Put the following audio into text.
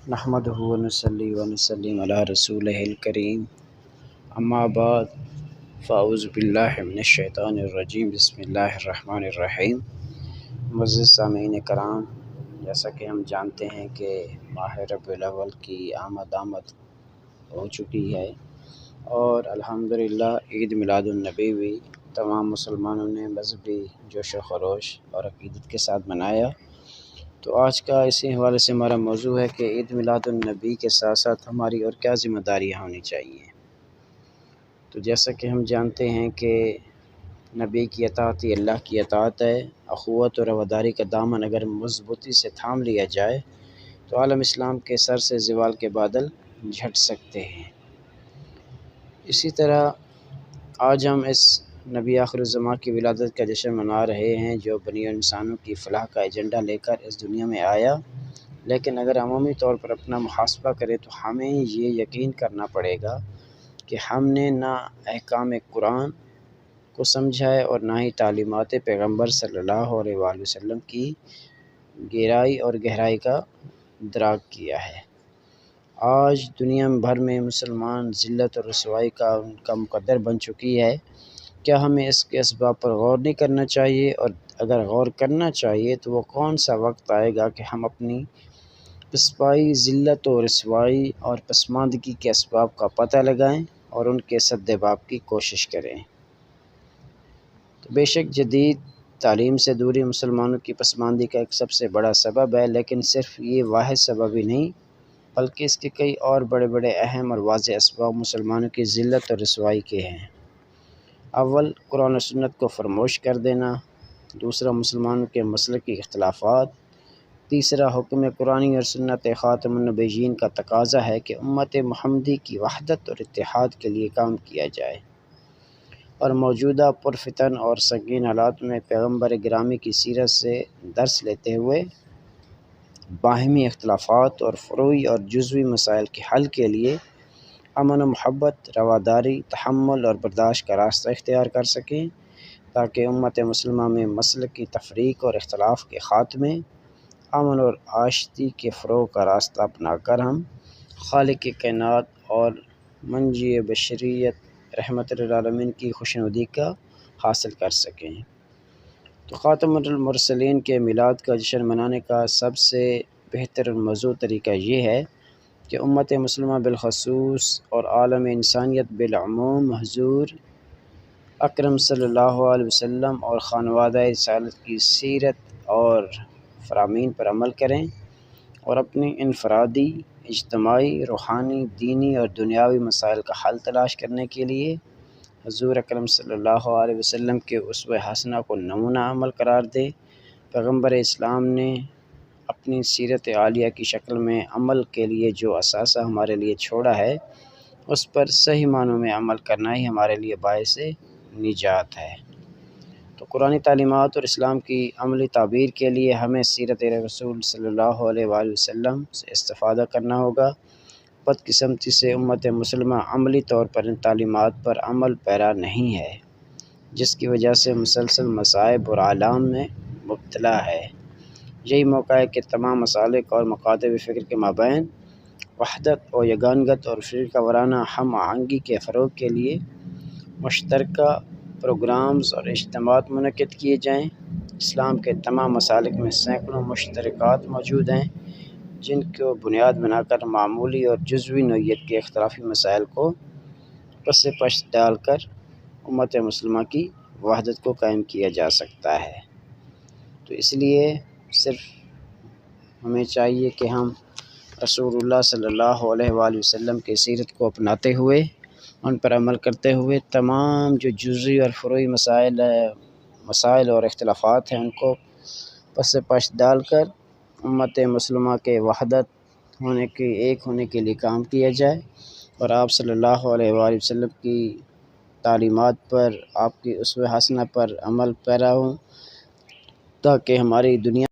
نحمدہ و نصلی و نسلم علی رسولہ الکریم، اما بعد فاعوذ باللہ من الشیطان الرجیم، بسم اللہ الرحمن الرحیم۔ معزز سامعین کرام، جیسا کہ ہم جانتے ہیں کہ ماہ ربیع الاول کی آمد ہو چکی ہے اور الحمدللہ عید میلاد النبی بھی تمام مسلمانوں نے مذہبی جوش و خروش اور عقیدت کے ساتھ منایا۔ تو آج کا اسی حوالے سے ہمارا موضوع ہے کہ عید میلاد النبی کے ساتھ ساتھ ہماری اور کیا ذمہ داریاں ہونی چاہیے۔ تو جیسا کہ ہم جانتے ہیں کہ نبی کی اطاعت ہی اللہ کی اطاعت ہے۔ اخوت اور رواداری کا دامن اگر مضبوطی سے تھام لیا جائے تو عالم اسلام کے سر سے زوال کے بادل جھٹ سکتے ہیں۔ اسی طرح آج ہم اس نبی آخر الزماں کی ولادت کا جشن منا رہے ہیں، جو بنی انسانوں کی فلاح کا ایجنڈا لے کر اس دنیا میں آیا۔ لیکن اگر عمومی طور پر اپنا محاسبہ کرے تو ہمیں یہ یقین کرنا پڑے گا کہ ہم نے نہ احکام قرآن کو سمجھا ہے اور نہ ہی تعلیمات پیغمبر صلی اللہ علیہ وآلہ وسلم کی گہرائی اور گہرائی کا ادراک کیا ہے۔ آج دنیا بھر میں مسلمان ذلت اور رسوائی کا ان کا مقدر بن چکی ہے۔ کیا ہمیں اس کے اسباب پر غور نہیں کرنا چاہیے؟ اور اگر غور کرنا چاہیے تو وہ کون سا وقت آئے گا کہ ہم اپنی پسپائی، ذلت و رسوائی اور پسماندگی کے اسباب کا پتہ لگائیں اور ان کے سدباب کی کوشش کریں؟ تو بے شک جدید تعلیم سے دوری مسلمانوں کی پسماندگی کا ایک سب سے بڑا سبب ہے، لیکن صرف یہ واحد سبب ہی نہیں بلکہ اس کے کئی اور بڑے بڑے اہم اور واضح اسباب مسلمانوں کی ذلت اور رسوائی کے ہیں۔ اول، قرآن و سنت کو فراموش کر دینا۔ دوسرا، مسلمانوں کے مسلکی اختلافات۔ تیسرا، حکم قرآنی اور سنت خاتم النبیین کا تقاضا ہے کہ امت محمدی کی وحدت اور اتحاد کے لیے کام کیا جائے، اور موجودہ پرفتن اور سنگین حالات میں پیغمبر گرامی کی سیرت سے درس لیتے ہوئے باہمی اختلافات اور فروعی اور جزوی مسائل کے حل کے لیے امن و محبت، رواداری، تحمل اور برداشت کا راستہ اختیار کر سکیں، تاکہ امت مسلمہ میں مسلکی تفریق اور اختلاف کے خاتمے، امن اور آشتی کے فروغ کا راستہ اپنا کر ہم خالق کائنات اور منجی بشریت رحمت للعالمین کی خوشنودی کا حاصل کر سکیں۔ تو خاتم المرسلین کے میلاد کا جشن منانے کا سب سے بہتر اور موزوں طریقہ یہ ہے کہ امت مسلمہ بالخصوص اور عالم انسانیت بالعموم حضور اکرم صلی اللہ علیہ وسلم اور خانوادہ رسالت کی سیرت اور فرامین پر عمل کریں اور اپنی انفرادی، اجتماعی، روحانی، دینی اور دنیاوی مسائل کا حل تلاش کرنے کے لیے حضور اکرم صلی اللہ علیہ وسلم کے اسوہ حسنہ کو نمونہ عمل قرار دیں۔ پیغمبر اسلام نے اپنی سیرت عالیہ کی شکل میں عمل کے لیے جو اثاثہ ہمارے لیے چھوڑا ہے، اس پر صحیح معنوں میں عمل کرنا ہی ہمارے لیے باعث نجات ہے۔ تو قرآنی تعلیمات اور اسلام کی عملی تعبیر کے لیے ہمیں سیرت رسول صلی اللہ علیہ وآلہ وسلم سے استفادہ کرنا ہوگا۔ بدقسمتی سے امت مسلمہ عملی طور پر ان تعلیمات پر عمل پیرا نہیں ہے، جس کی وجہ سے مسلسل مصائب اور آلام میں مبتلا ہے۔ یہی موقع ہے کہ تمام مسالک اور مکاتب فکر کے مابین وحدت و یگانگت اور فرقہ وارانہ ہم آہنگی کے فروغ کے لیے مشترکہ پروگرامز اور اجتماعات منعقد کیے جائیں۔ اسلام کے تمام مسالک میں سینکڑوں مشترکات موجود ہیں، جن کو بنیاد بنا کر معمولی اور جزوی نوعیت کے اختلافی مسائل کو پس پش ڈال کر امت مسلمہ کی وحدت کو قائم کیا جا سکتا ہے۔ تو اس لیے صرف ہمیں چاہیے کہ ہم رسول اللہ صلی اللہ علیہ وآلہ وسلم کی سیرت کو اپناتے ہوئے، ان پر عمل کرتے ہوئے تمام جو جزوی اور فروعی مسائل اور اختلافات ہیں ان کو پس پش ڈال کر امت مسلمہ کے وحدت ہونے کے، ایک ہونے کے لیے کام کیا جائے، اور آپ صلی اللہ علیہ وآلہ وسلم کی تعلیمات پر، آپ کی اسوہ حسنہ پر عمل پیرا ہوں، تاکہ ہماری دنیا